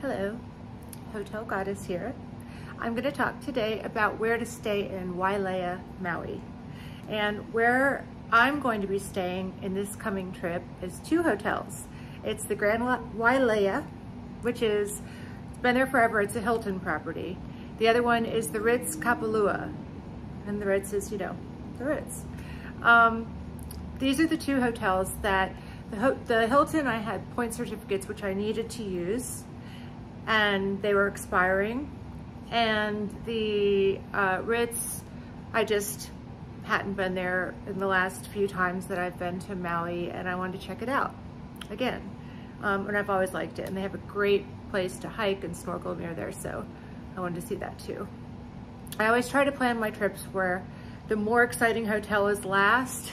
Hello, Hotel Goddess here. I'm going to talk today about where to stay in Wailea, Maui. And where I'm going to be staying in this coming trip is two hotels. It's the Grand Wailea, which is been there forever. It's a Hilton property. The other one is the Ritz Kapalua. And the Ritz is, the Ritz. These are the two hotels that the Hilton, I had point certificates which I needed to use, and they were expiring. And the Ritz, I just hadn't been there in the last few times that I've been to Maui, and I wanted to check it out again. And I've always liked it, and they have a great place to hike and snorkel near there, so I wanted to see that too. I always try to plan my trips where the more exciting hotel is last,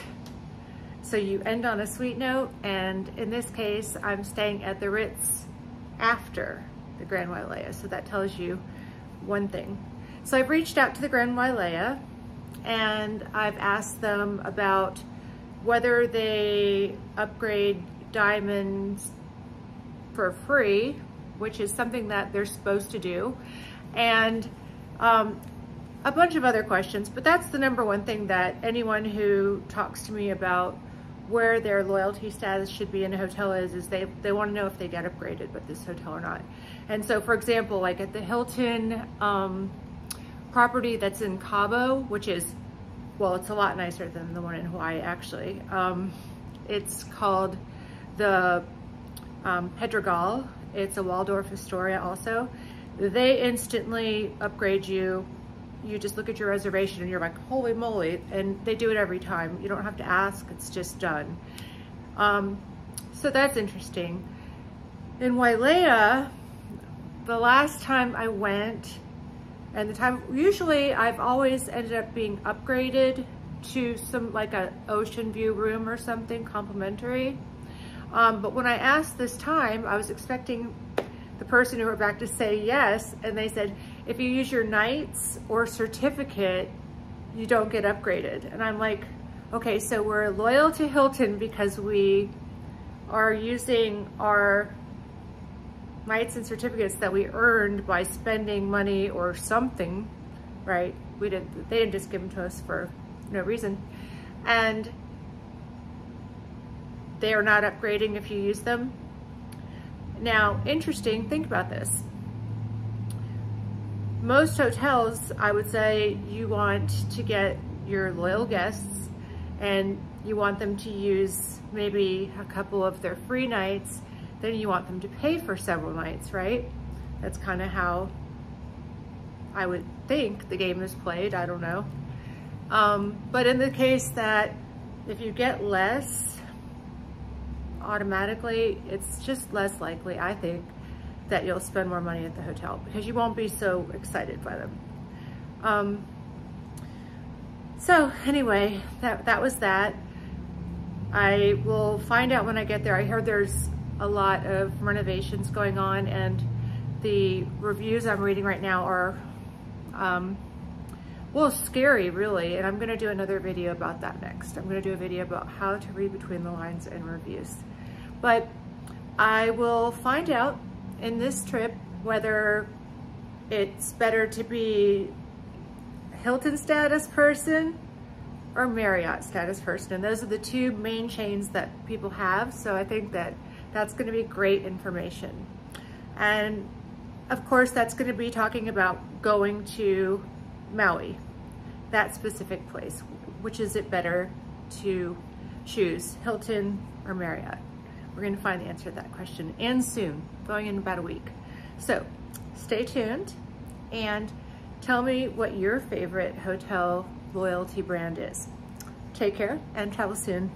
so you end on a sweet note, and in this case, I'm staying at the Ritz after the Grand Wailea, so that tells you one thing. So I've reached out to the Grand Wailea, and I've asked them about whether they upgrade diamonds for free, which is something that they're supposed to do, and a bunch of other questions, but that's the number one thing that anyone who talks to me about where their loyalty status should be in a hotel is they want to know if they get upgraded with this hotel or not. And so, for example, like at the Hilton property that's in Cabo, which is, well, it's a lot nicer than the one in Hawaii, actually. It's called the Pedregal. It's a Waldorf Astoria also. They instantly upgrade you. You just look at your reservation and you're like, holy moly, and they do it every time. You don't have to ask, it's just done. So that's interesting. In Wailea, the last time I went, and the time, usually I've always ended up being upgraded to some, like a ocean view room or something complimentary. But when I asked this time, I was expecting the person who were back to say yes, and they said, if you use your nights or certificate, you don't get upgraded. And I'm like, okay, so we're loyal to Hilton because we are using our nights and certificates that we earned by spending money or something, right? They didn't just give them to us for no reason. And they are not upgrading if you use them. Now, interesting, think about this. Most hotels, I would say, you want to get your loyal guests and you want them to use maybe a couple of their free nights, then you want them to pay for several nights, right? That's kind of how I would think the game is played, I don't know. But in the case that if you get less, automatically, it's just less likely, I think, that you'll spend more money at the hotel because you won't be so excited by them. So anyway, that was that. I will find out when I get there. I heard there's a lot of renovations going on, and the reviews I'm reading right now are, well, scary really, and I'm gonna do another video about that next. I'm gonna do a video about how to read between the lines in reviews. But I will find out in this trip whether it's better to be Hilton status person or Marriott status person. And those are the two main chains that people have. So I think that that's gonna be great information. And of course, that's gonna be talking about going to Maui, that specific place. Which is it better to choose, Hilton or Marriott? We're gonna find the answer to that question, and soon, going in about a week. So stay tuned and tell me what your favorite hotel loyalty brand is. Take care and travel soon.